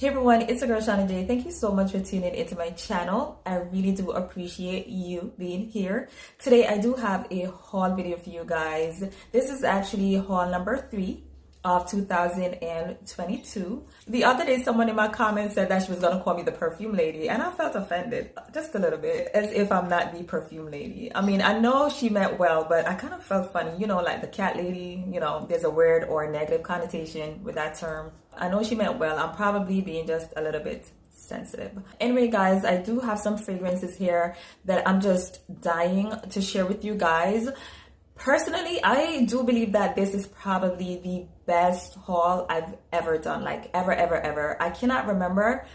Hey everyone, it's your girl Shana J. Thank you so much for tuning into my channel. I really do appreciate you being here. Today I do have a haul video for you guys. This is actually haul number 3 of 2022. The other day someone in my comments said that she was gonna call me the perfume lady, and I felt offended just a little bit, as if I'm not the perfume lady. I mean, I know she meant well, but I kind of felt funny, you know, like the cat lady, you know, there's a weird or negative connotation with that term. I know she meant well. I'm probably being just a little bit sensitive. Anyway, guys, I do have some fragrances here that I'm just dying to share with you guys. Personally, I do believe that this is probably the best haul I've ever done, like ever. I cannot remember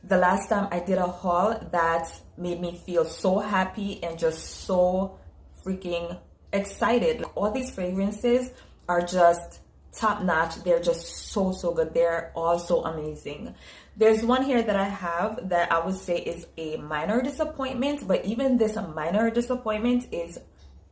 the last time I did a haul that made me feel so happy and just so freaking excited. Like, all these fragrances are just top notch. They're just so good. They're all so amazing. There's one here that I have that I would say is a minor disappointment, but even this minor disappointment is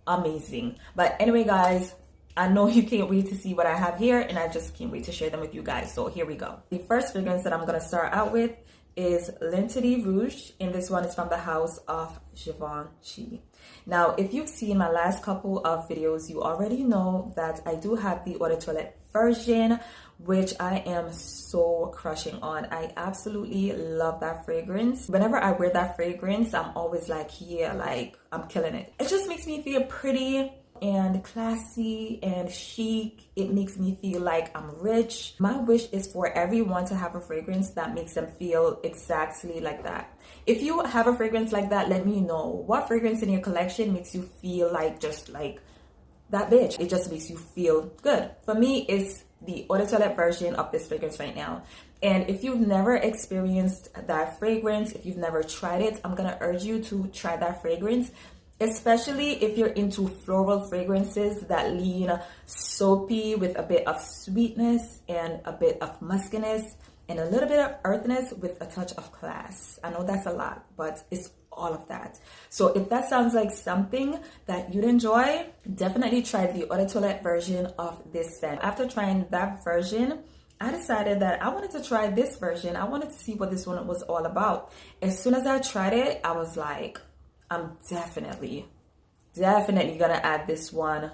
amazing. But anyway, guys, I know you can't wait to see what I have here, and I just can't wait to share them with you guys. So here we go. The first fragrance that I'm gonna start out with is Linted Rouge, and this one is from the house of Givenchy. Now, if you've seen my last couple of videos, you already know that I do have the Eau de Toilette version, which I am so crushing on. I absolutely love that fragrance. Whenever I wear that fragrance, I'm always like, yeah, like I'm killing it. It just makes me feel pretty and classy and chic. It makes me feel like I'm rich. My wish is for everyone to have a fragrance that makes them feel exactly like that. If you have a fragrance like that, let me know. What fragrance in your collection makes you feel like just like that bitch? It just makes you feel good. For me, it's the Eau de Toilette version of this fragrance right now. And if you've never experienced that fragrance, if you've never tried it, I'm gonna urge you to try that fragrance, especially if you're into floral fragrances that lean soapy with a bit of sweetness and a bit of muskiness and a little bit of earthiness with a touch of class. I know that's a lot, but it's all of that. So if that sounds like something that you'd enjoy, definitely try the Eau de Toilette version of this scent. After trying that version, I decided that I wanted to try this version. I wanted to see what this one was all about. As soon as I tried it, I was like, I'm definitely gonna add this one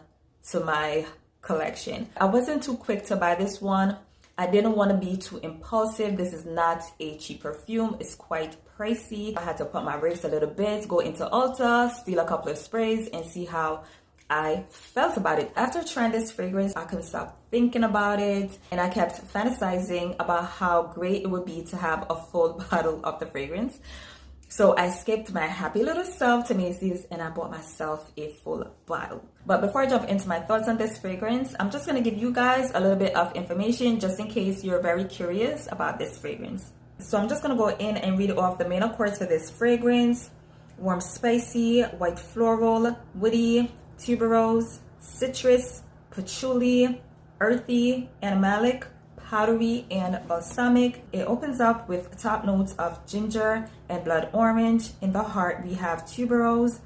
to my collection. I wasn't too quick to buy this one. I didn't want to be too impulsive. This is not a cheap perfume. It's quite pricey. I had to put my brakes a little bit, go into Ulta, steal a couple of sprays, and see how I felt about it. After trying this fragrance, I couldn't stop thinking about it, and I kept fantasizing about how great it would be to have a full bottle of the fragrance. So I skipped my happy little self to Macy's and I bought myself a full bottle. But before I jump into my thoughts on this fragrance, I'm just going to give you guys a little bit of information just in case you're very curious about this fragrance. So I'm just going to go in and read off the main accords for this fragrance. Warm, spicy, white floral, woody, tuberose, citrus, patchouli, earthy, animalic, powdery, and balsamic. It opens up with top notes of ginger and blood orange. In the heart, we have tuberose,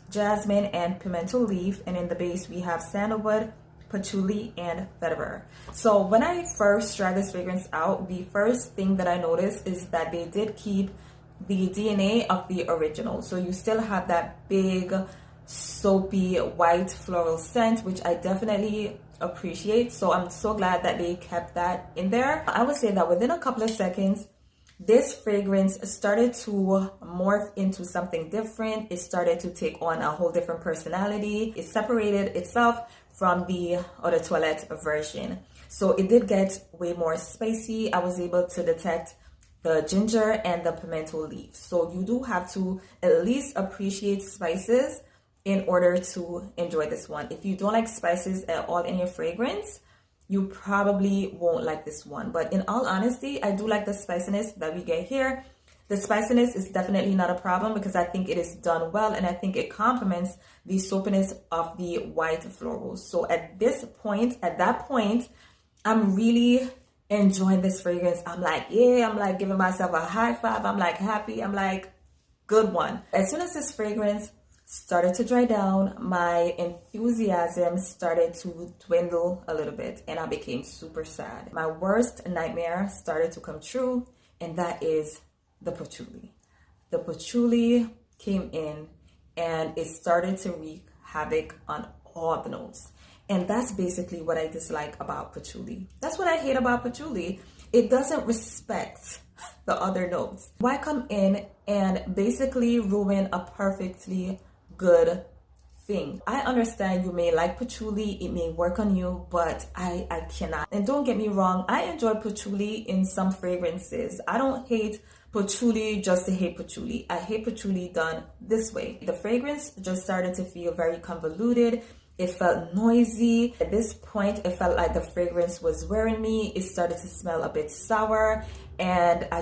jasmine, and pimento leaf. And in the base, we have sandalwood, patchouli, and vetiver. So when I first tried this fragrance out, the first thing that I noticed is that they did keep the DNA of the original. So you still have that big, soapy, white floral scent, which I definitely appreciate. So I'm so glad that they kept that in there. I would say that within a couple of seconds, this fragrance started to morph into something different. It started to take on a whole different personality. It separated itself from the Eau de Toilette version. So it did get way more spicy. I was able to detect the ginger and the pimento leaf. So you do have to at least appreciate spices in order to enjoy this one. If you don't like spices at all in your fragrance, you probably won't like this one. But in all honesty, I do like the spiciness that we get here. The spiciness is definitely not a problem because I think it is done well, and I think it complements the soapiness of the white florals. So at that point, I'm really enjoying this fragrance. I'm like, yeah, I'm like giving myself a high five. I'm like happy. I'm like, good one. As soon as this fragrance started to dry down, my enthusiasm started to dwindle a little bit and I became super sad. My worst nightmare started to come true and that is the patchouli. The patchouli came in and it started to wreak havoc on all the notes. And that's basically what I dislike about patchouli. That's what I hate about patchouli. It doesn't respect the other notes. Why come in and basically ruin a perfectly good thing? I understand you may like patchouli, it may work on you, but I cannot. And don't get me wrong, I enjoy patchouli in some fragrances. I don't hate patchouli just to hate patchouli. I hate patchouli done this way. The fragrance just started to feel very convoluted. It felt noisy. At this point, it felt like the fragrance was wearing me. It started to smell a bit sour, and I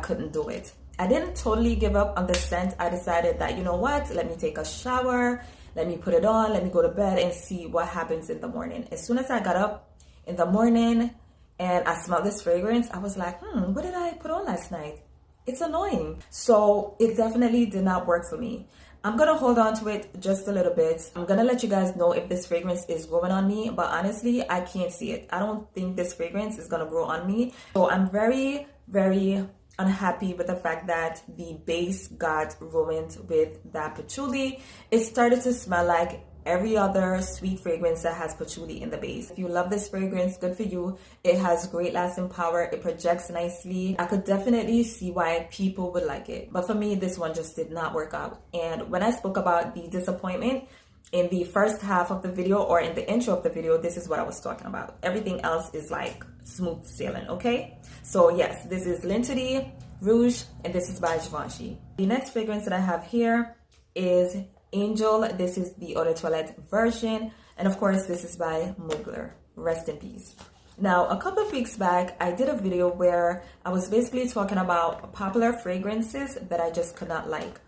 couldn't do it. I didn't totally give up on the scent. I decided that, you know what, let me take a shower, let me put it on, let me go to bed and see what happens in the morning. As soon as I got up in the morning and I smelled this fragrance, I was like, what did I put on last night? It's annoying. So it definitely did not work for me. I'm gonna hold on to it just a little bit. I'm gonna let you guys know if this fragrance is growing on me, but honestly, I can't see it. I don't think this fragrance is gonna grow on me. So I'm very, very unhappy with the fact that the base got ruined with that patchouli. It started to smell like every other sweet fragrance that has patchouli in the base. If you love this fragrance, good for you. It has great lasting power. It projects nicely. I could definitely see why people would like it. But for me, this one just did not work out. And when I spoke about the disappointment in the first half of the video or in the intro of the video, this is what I was talking about. Everything else is like smooth sailing, okay? So yes, this is LINTERDIT, Rouge, and this is by Givenchy. The next fragrance that I have here is Angel. This is the Eau de Toilette version, and of course this is by Mugler. Rest in peace. Now, a couple of weeks back, I did a video where I was basically talking about popular fragrances that I just could not like.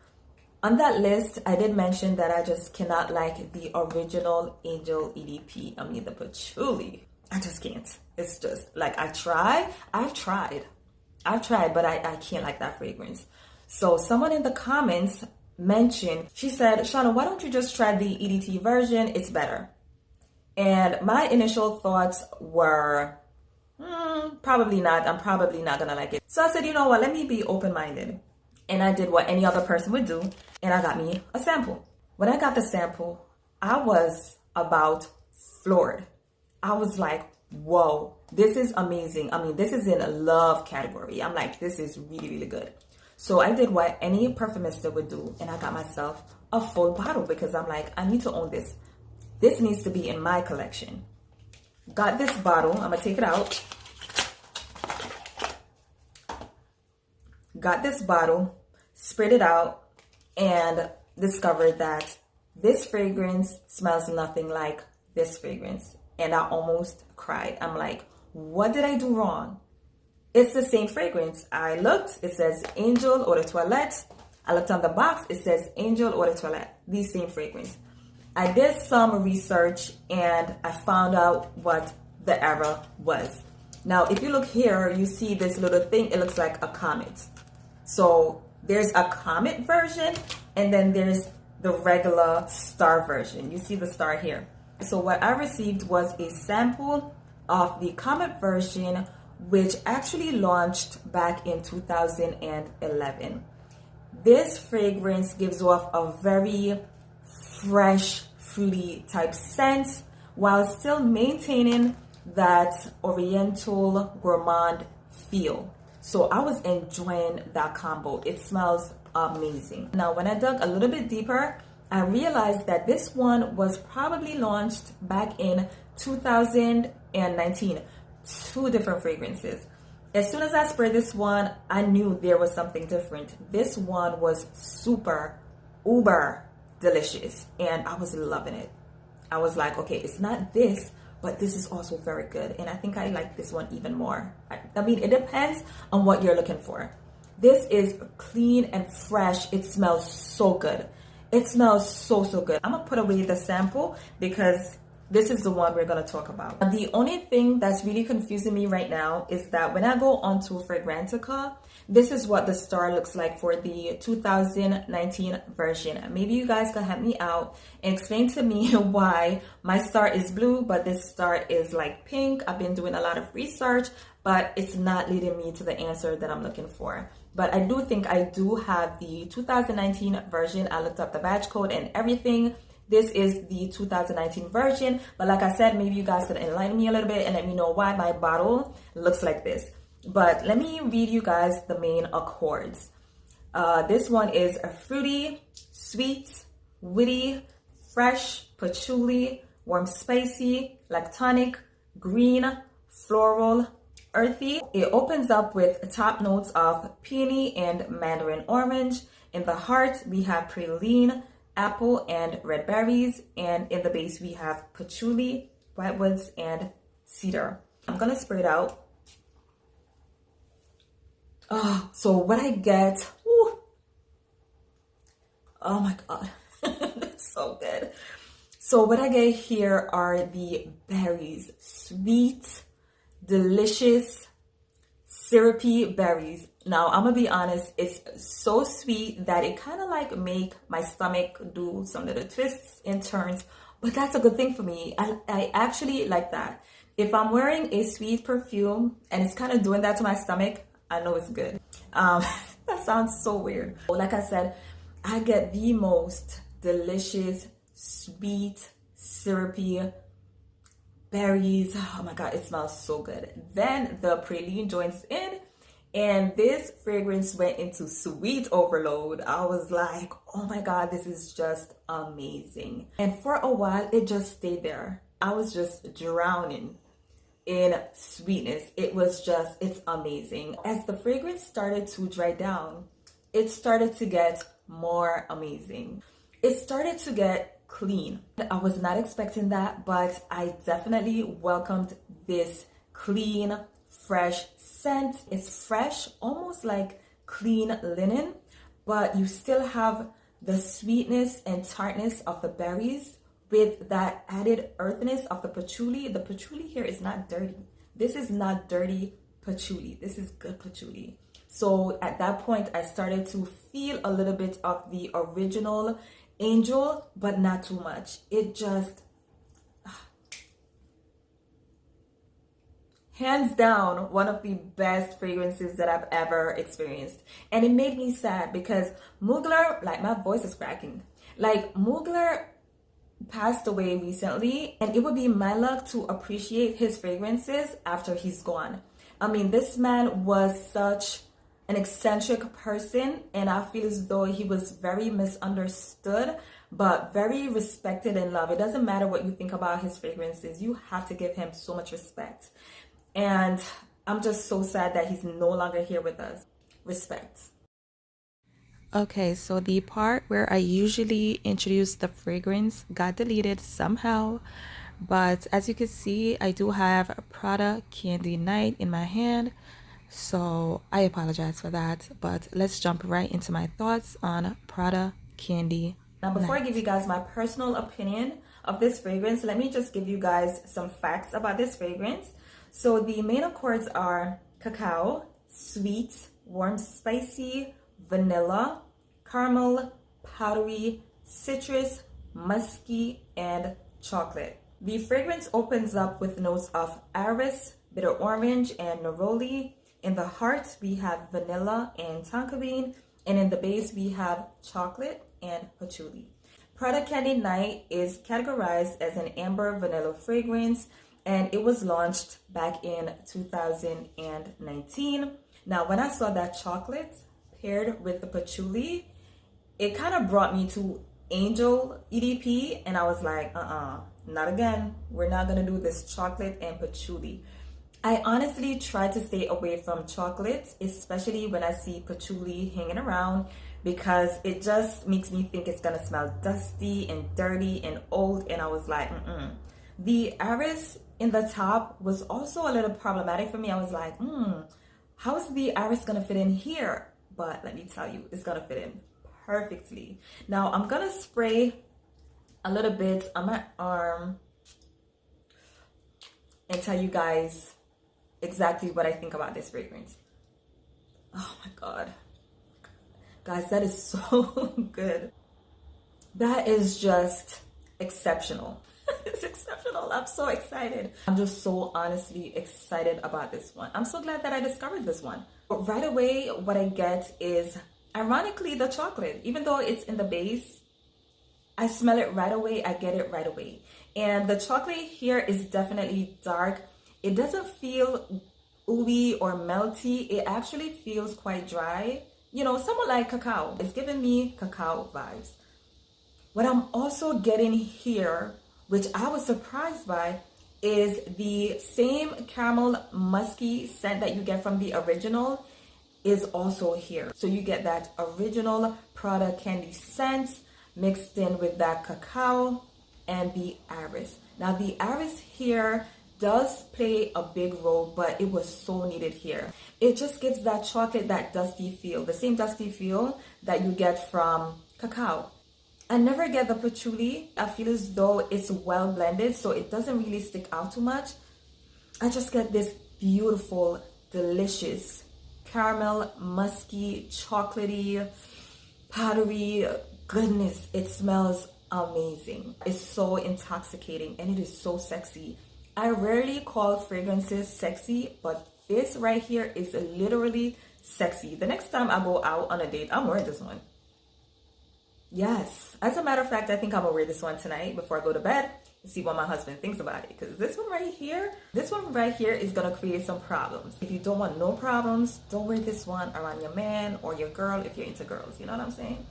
On that list, I did mention that I just cannot like the original Angel EDP. I mean, the patchouli. I just can't. It's just like I've tried, but I can't like that fragrance. So someone in the comments mentioned, she said, Shauna, why don't you just try the EDT version? It's better. And my initial thoughts were, probably not. I'm probably not gonna like it. So I said, you know what, let me be open-minded. And I did what any other person would do, and I got me a sample. When I got the sample, I was about floored. I was like, whoa, this is amazing. I mean, this is in a love category. I'm like, this is really, really good. So I did what any perfumista would do, and I got myself a full bottle because I'm like, I need to own this. This needs to be in my collection. Got this bottle. I'm going to take it out. Got this bottle, sprayed it out, and discovered that this fragrance smells nothing like this fragrance. And I almost cried. I'm like, what did I do wrong? It's the same fragrance. I looked, it says Angel Eau de Toilette. I looked on the box, it says Angel Eau de Toilette. The same fragrance. I did some research and I found out what the error was. Now, if you look here, you see this little thing. It looks like a comet. So there's a comet version and then there's the regular star version. You see the star here. So what I received was a sample of the comet version, which actually launched back in 2011. This fragrance gives off a very fresh, fruity type scent while still maintaining that oriental gourmand feel. So I was enjoying that combo. It smells amazing. Now, when I dug a little bit deeper, I realized that this one was probably launched back in 2019. Two different fragrances. As soon as I sprayed this one, I knew there was something different. This one was super, uber delicious, and I was loving it. I was like, okay, it's not this, but this is also very good. And I think I like this one even more. I mean, it depends on what you're looking for. This is clean and fresh. It smells so good. It smells so good. I'm gonna put away the sample because this is the one we're going to talk about. The only thing that's really confusing me right now is that when I go onto Fragrantica, this is what the star looks like for the 2019 version. Maybe you guys can help me out and explain to me why my star is blue, but this star is like pink. I've been doing a lot of research. but it's not leading me to the answer that I'm looking for. But I do think I do have the 2019 version. I looked up the batch code and everything. This is the 2019 version, but like I said, maybe you guys could enlighten me a little bit and let me know why my bottle looks like this. But let me read you guys the main accords. This one is a fruity, sweet, witty, fresh, patchouli, warm, spicy, lactonic, green, floral, earthy. It opens up with top notes of peony and mandarin orange. In the heart, we have praline, apple, and red berries. And in the base, we have patchouli, whitewoods, and cedar. I'm gonna spray it out. Oh, so what I get, whew, oh my God, that's so good. So what I get here are the berries, sweet, delicious, syrupy berries. Now, I'm gonna be honest, it's so sweet that it kind of like make my stomach do some little twists and turns, but that's a good thing for me. I actually like that. If I'm wearing a sweet perfume and it's kind of doing that to my stomach, I know it's good. That sounds so weird. Like I said, I get the most delicious, sweet, syrupy berries. Oh my God, it smells so good. Then the praline joins in, and this fragrance went into sweet overload. I was like, oh my God, this is just amazing. And for a while, it just stayed there. I was just drowning in sweetness. It's amazing. As the fragrance started to dry down, it started to get more amazing. It started to get clean. I was not expecting that, but I definitely welcomed this clean, fresh scent. It's fresh, almost like clean linen, but you still have the sweetness and tartness of the berries with that added earthiness of the patchouli. The patchouli here is not dirty. This is not dirty patchouli. This is good patchouli. So at that point, I started to feel a little bit of the original Angel, but not too much. It just, hands down, one of the best fragrances that I've ever experienced. And it made me sad because Mugler, like, my voice is cracking. Like, Mugler passed away recently, and it would be my luck to appreciate his fragrances after he's gone. I mean, this man was such an eccentric person, and I feel as though he was very misunderstood, but very respected and loved. It doesn't matter what you think about his fragrances, you have to give him so much respect. And I'm just so sad that he's no longer here with us. Respect. Okay, so the part where I usually introduce the fragrance got deleted somehow, but as you can see, I do have PRADA Candy Night in my hand, so I apologize for that. But let's jump right into my thoughts on PRADA Candy Now, before I give you guys my personal opinion of this fragrance, let me just give you guys some facts about this fragrance. So the main accords are cacao, sweet, warm, spicy, vanilla, caramel, powdery, citrus, musky, and chocolate. The fragrance opens up with notes of iris, bitter orange, and neroli. In the heart, we have vanilla and tonka bean, and in the base, we have chocolate and patchouli. PRADA Candy Night is categorized as an amber vanilla fragrance, and it was launched back in 2019. Now, when I saw that chocolate paired with the patchouli, it kind of brought me to Angel EDP, and I was like, not again. We're not gonna do this chocolate and patchouli. I honestly try to stay away from chocolate, especially when I see patchouli hanging around, because it just makes me think it's gonna smell dusty and dirty and old, and I was like, The iris in the top was also a little problematic for me. I was like, how is the iris gonna fit in here? But let me tell you, it's gonna fit in perfectly. Now I'm gonna spray a little bit on my arm and tell you guys exactly what I think about this fragrance. Oh my God. Guys, that is so good. That is just exceptional. It's exceptional. I'm so excited. I'm just so honestly excited about this one. I'm so glad that I discovered this one. But right away, what I get is, ironically, the chocolate. Even though it's in the base, I smell it right away. I get it right away. And the chocolate here is definitely dark. It doesn't feel ooey or melty. It actually feels quite dry. You know, somewhat like cacao. It's giving me cacao vibes. What I'm also getting here, which I was surprised by, is the same caramel musky scent that you get from the original is also here. So you get that original Prada candy scent mixed in with that cacao and the iris. Now the iris here does play a big role, but it was so needed here. It just gives that chocolate that dusty feel, the same dusty feel that you get from cacao. I never get the patchouli. I feel as though it's well blended, so it doesn't really stick out too much. I just get this beautiful, delicious caramel, musky, chocolatey, powdery goodness. It smells amazing. It's so intoxicating and it is so sexy. I rarely call fragrances sexy, but this right here is literally sexy. The next time I go out on a date, I'm wearing this one. Yes. As a matter of fact, I think I'm gonna wear this one tonight before I go to bed and see what my husband thinks about it. Because this one right here is gonna create some problems. If you don't want no problems, don't wear this one around your man or your girl if you're into girls. You know what I'm saying?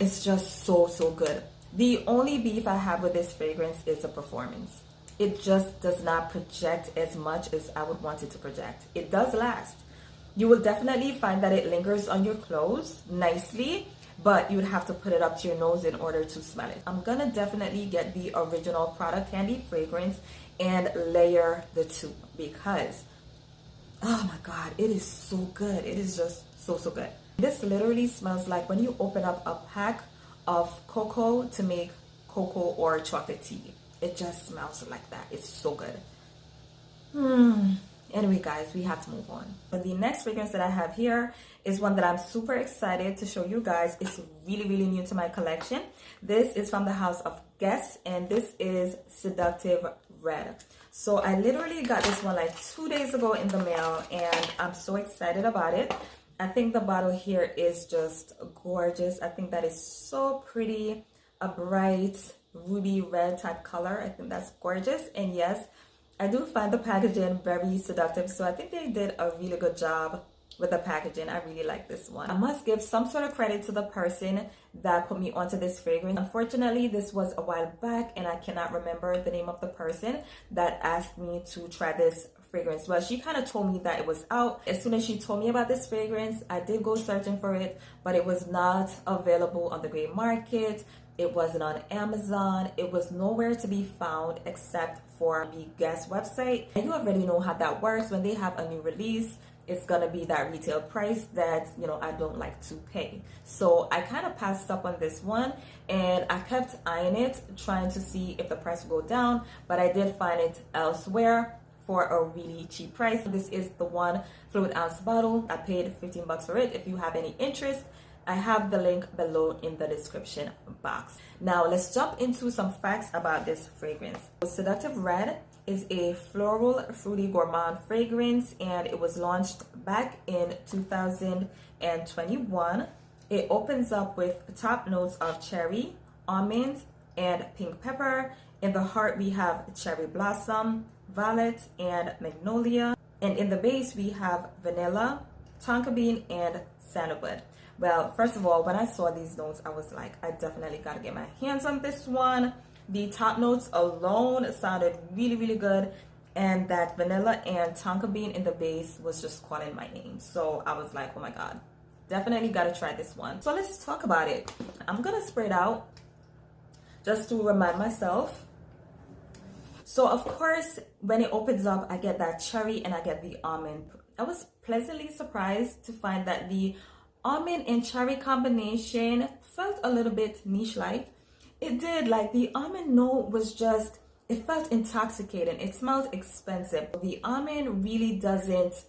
It's just so good. The only beef I have with this fragrance is the performance. It just does not project as much as I would want it to project. It does last. You will definitely find that it lingers on your clothes nicely, but you would have to put it up to your nose in order to smell it. I'm gonna definitely get the original Prada candy fragrance and layer the two because, oh my God, it is so good. It is just so good. This literally smells like when you open up a pack of cocoa to make cocoa or chocolate tea. It just smells like that. It's so good. Anyway, guys, we have to move on. But the next fragrance that I have here is one that I'm super excited to show you guys. It's really new to my collection. This is from the house of Guess, and this is Seductive Red. So I literally got this one like 2 days ago in the mail, and I'm so excited about it. I think the bottle here is just gorgeous. I think that is so pretty. A bright ruby red type color. I think that's gorgeous. And yes, I do find the packaging very seductive. So I think they did a really good job with the packaging. I really like this one. I must give some sort of credit to the person that put me onto this fragrance. Unfortunately, this was a while back and I cannot remember the name of the person that asked me to try this fragrance. Well, she kind of told me that it was out. As soon as she told me about this fragrance, I did go searching for it, but it was not available on the gray market. It wasn't on Amazon. It was nowhere to be found except for the Guess website. And you already know how that works. When they have a new release, it's gonna be that retail price that, you know, I don't like to pay. So I kind of passed up on this one and I kept eyeing it, trying to see if the price would go down, but I did find it elsewhere for a really cheap price. This is the 1 fluid ounce bottle. I paid 15 bucks for it. If you have any interest, I have the link below in the description box. Now let's jump into some facts about this fragrance. Seductive Red is a floral, fruity gourmand fragrance, and it was launched back in 2021. It opens up with top notes of cherry, almond, and pink pepper. In the heart, we have cherry blossom, violet, and magnolia. And in the base, we have vanilla, tonka bean, and sandalwood. Well, first of all, when I saw these notes, I was like, I definitely got to get my hands on this one. The top notes alone sounded really good. And that vanilla and tonka bean in the base was just calling my name. So I was like, oh my God, definitely got to try this one. So let's talk about it. I'm going to spray it out just to remind myself. So of course, when it opens up, I get that cherry and I get the almond. I was pleasantly surprised to find that the almond and cherry combination felt a little bit niche-like. It did, like the almond note was just, it felt intoxicating. It smelled expensive. The almond really doesn't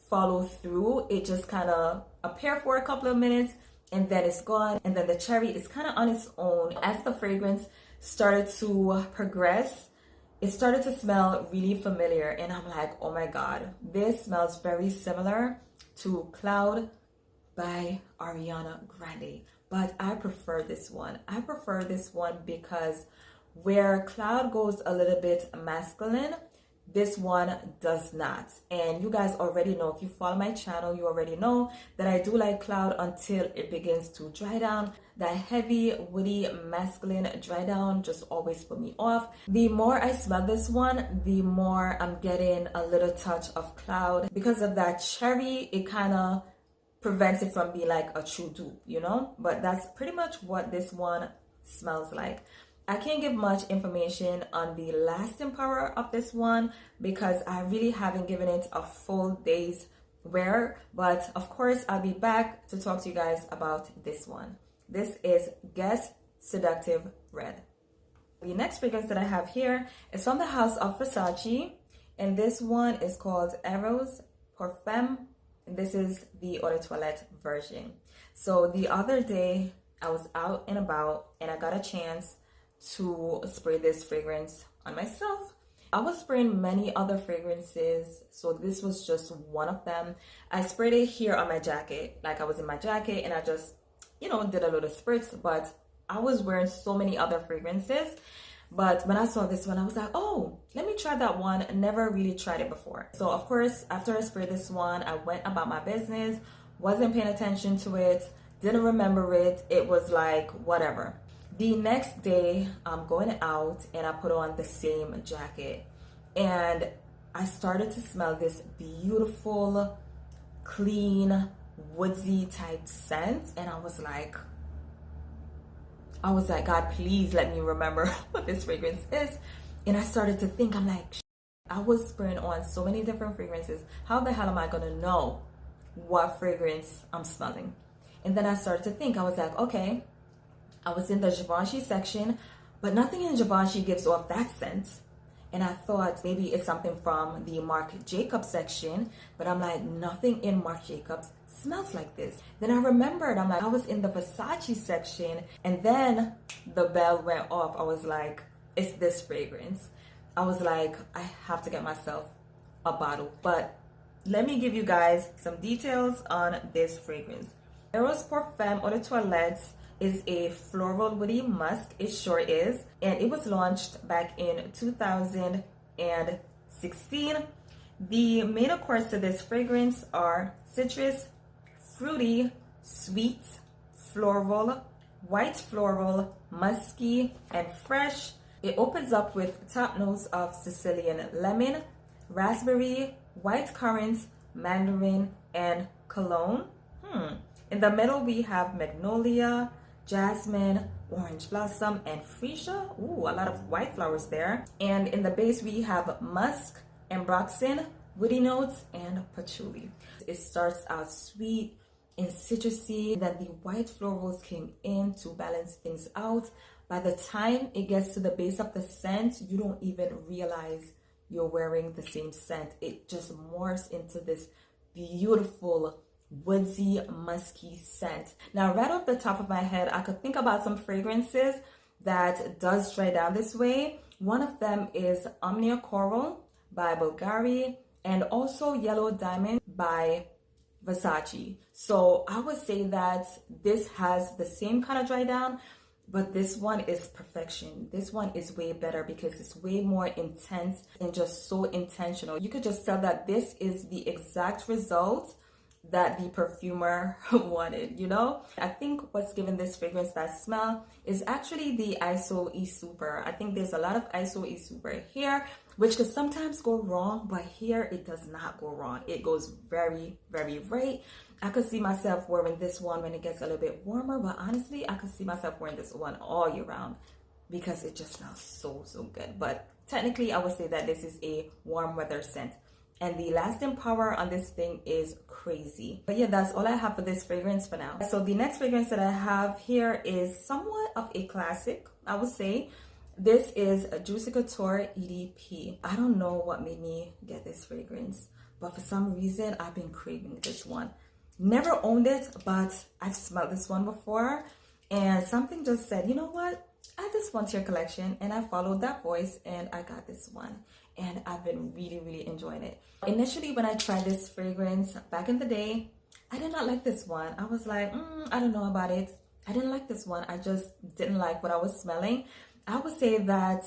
follow through. It just kind of appears for a couple of minutes and then it's gone. And then the cherry is kind of on its own. As the fragrance started to progress, it started to smell really familiar. And I'm like, oh my God, this smells very similar to Cloud by Ariana Grande. But I prefer this one. I prefer this one because where Cloud goes a little bit masculine, this one does not. And you guys already know, if you follow my channel, you already know that I do like Cloud until it begins to dry down. That heavy, woody, masculine dry down just always put me off. The more I smell this one, the more I'm getting a little touch of Cloud. Because of that cherry, it kind of prevents it from being like a true dupe, you know? But that's pretty much what this one smells like. I can't give much information on the lasting power of this one because I really haven't given it a full day's wear. But of course, I'll be back to talk to you guys about this one. This is Guess Seductive Red. The next fragrance that I have here is from the house of Versace. And this one is called Rouge Perfume. And this is the Eau de Toilette version. So the other day, I was out and about and I got a chance to spray this fragrance on myself. I was spraying many other fragrances, so this was just one of them. I sprayed it here on my jacket, like I was in my jacket and I just, you know, did a little spritz, but I was wearing so many other fragrances. But when I saw this one, I was like, oh, let me try that one. Never really tried it before. So of course, after I sprayed this one, I went about my business, wasn't paying attention to it, didn't remember it. It was like, whatever. The next day, I'm going out and I put on the same jacket and I started to smell this beautiful, clean, woodsy type scent. And I was like, God, please let me remember what this fragrance is. And I started to think, I'm like, I was spraying on so many different fragrances. How the hell am I gonna know what fragrance I'm smelling? And then I started to think, I was like, okay, I was in the Givenchy section, but nothing in Givenchy gives off that scent. And I thought maybe it's something from the Marc Jacobs section, but I'm like, nothing in Marc Jacobs smells like this. Then I remembered, I'm like, I was in the Versace section, and then the bell went off. I was like, it's this fragrance. I was like, I have to get myself a bottle. But let me give you guys some details on this fragrance. Rouge Perfume Eau de Toilette is a floral woody musk. It sure is. And it was launched back in 2016. The main accords to this fragrance are citrus, fruity, sweet, floral, white floral, musky, and fresh. It opens up with top notes of Sicilian lemon, raspberry, white currant, mandarin, and cologne. In the middle, we have magnolia, jasmine, orange blossom, and freesia. Ooh, a lot of white flowers there. And in the base, we have musk, ambroxan, woody notes, and patchouli. It starts out sweet and citrusy. Then the white florals came in to balance things out. By the time it gets to the base of the scent, you don't even realize you're wearing the same scent. It just morphs into this beautiful woodsy, musky scent. Now, right off the top of my head, I could think about some fragrances that does dry down this way. One of them is Omnia Coral by Bulgari and also Yellow Diamond by Versace. So I would say that this has the same kind of dry down, but this one is perfection. This one is way better because it's way more intense and just so intentional. You could just tell that this is the exact result that the perfumer wanted, you know? I think what's given this fragrance that smell is actually the ISO E Super. I think there's a lot of ISO E Super here, which could sometimes go wrong, but here it does not go wrong. It goes very, very right. I could see myself wearing this one when it gets a little bit warmer, but honestly, I could see myself wearing this one all year round because it just smells so, so good. But technically, I would say that this is a warm weather scent. And the lasting power on this thing is crazy. But yeah, that's all I have for this fragrance for now. So the next fragrance that I have here is somewhat of a classic, I would say. This is a Juicy Couture EDP. I don't know what made me get this fragrance, but for some reason, I've been craving this one. Never owned it, but I've smelled this one before. And something just said, you know what? add this one to your collection, and I followed that voice and I got this one, and I've been really enjoying it. Initially, when I tried this fragrance back in the day, I did not like this one. I was like, I don't know about it. I didn't like this one. I just didn't like what I was smelling. I would say that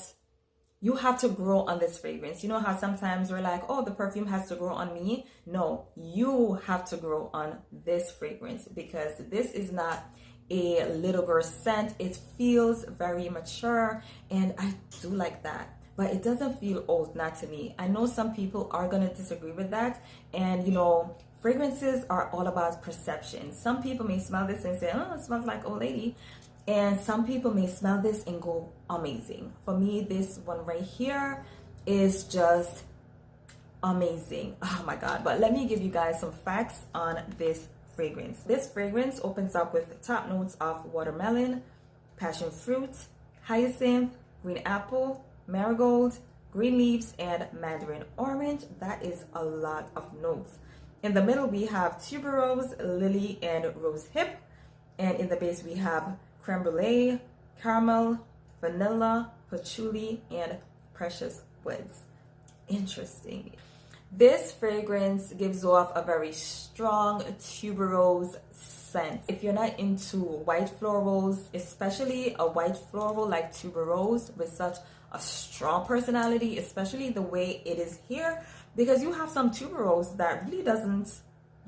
you have to grow on this fragrance. You know how sometimes we're like, oh, the perfume has to grow on me. No, you have to grow on this fragrance, because this is not a little girl scent. It feels very mature, and I do like that, but it doesn't feel old, not to me. I know some people are going to disagree with that, and you know, fragrances are all about perception. Some people may smell this and say, oh, it smells like old lady, and some people may smell this and go, amazing. For me, this one right here is just amazing. Oh my god. But let me give you guys some facts on this fragrance. This fragrance opens up with top notes of watermelon, passion fruit, hyacinth, green apple, marigold, green leaves, and mandarin orange. That is a lot of notes. In the middle we have tuberose, lily, and rose hip, and in the base we have creme brulee, caramel, vanilla, patchouli, and precious woods. Interesting. This fragrance gives off a very strong tuberose scent. If you're not into white florals, especially a white floral like tuberose with such a strong personality, especially the way it is here, because you have some tuberose that really doesn't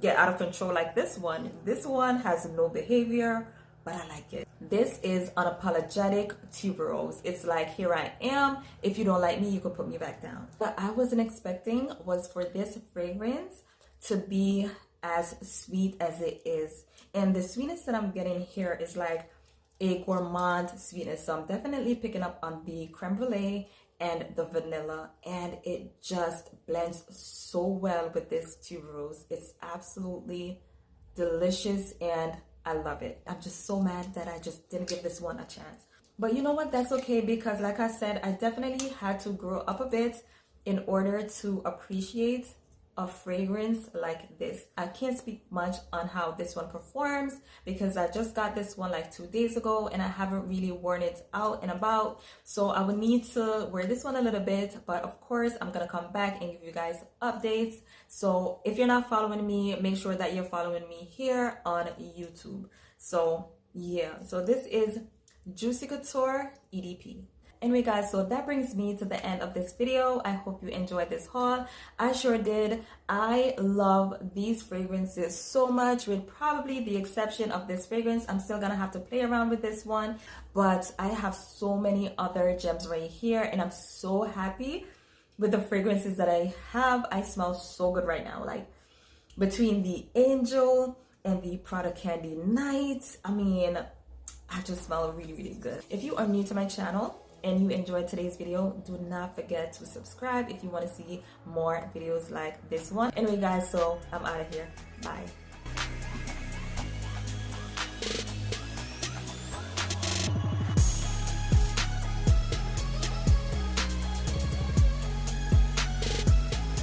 get out of control like this one. This one has no behavior, but I like it. This is unapologetic tuberose. It's like, here I am. If you don't like me, you can put me back down. What I wasn't expecting was for this fragrance to be as sweet as it is. And the sweetness that I'm getting here is like a gourmand sweetness. So I'm definitely picking up on the creme brulee and the vanilla, and it just blends so well with this tuberose. It's absolutely delicious, and I love it. I'm just so mad that I just didn't give this one a chance. But you know what? That's okay, because like I said, I definitely had to grow up a bit in order to appreciate a fragrance like this. I can't speak much on how this one performs, because I just got this one like 2 days ago and I haven't really worn it out and about. So I would need to wear this one a little bit, but of course I'm gonna come back and give you guys updates. So if you're not following me, make sure that you're following me here on YouTube. So yeah, so this is Juicy Couture EDP. Anyway guys, so that brings me to the end of this video. I hope you enjoyed this haul. I sure did. I love these fragrances so much, with probably the exception of this fragrance. I'm still gonna have to play around with this one, but I have so many other gems right here, and I'm so happy with the fragrances that I have. I smell so good right now. Like between the Angel and the Prada Candy Night, I mean, I just smell really good. If you are new to my channel and you enjoyed today's video, do not forget to subscribe if you want to see more videos like this one. Anyway guys, so I'm out of here. Bye.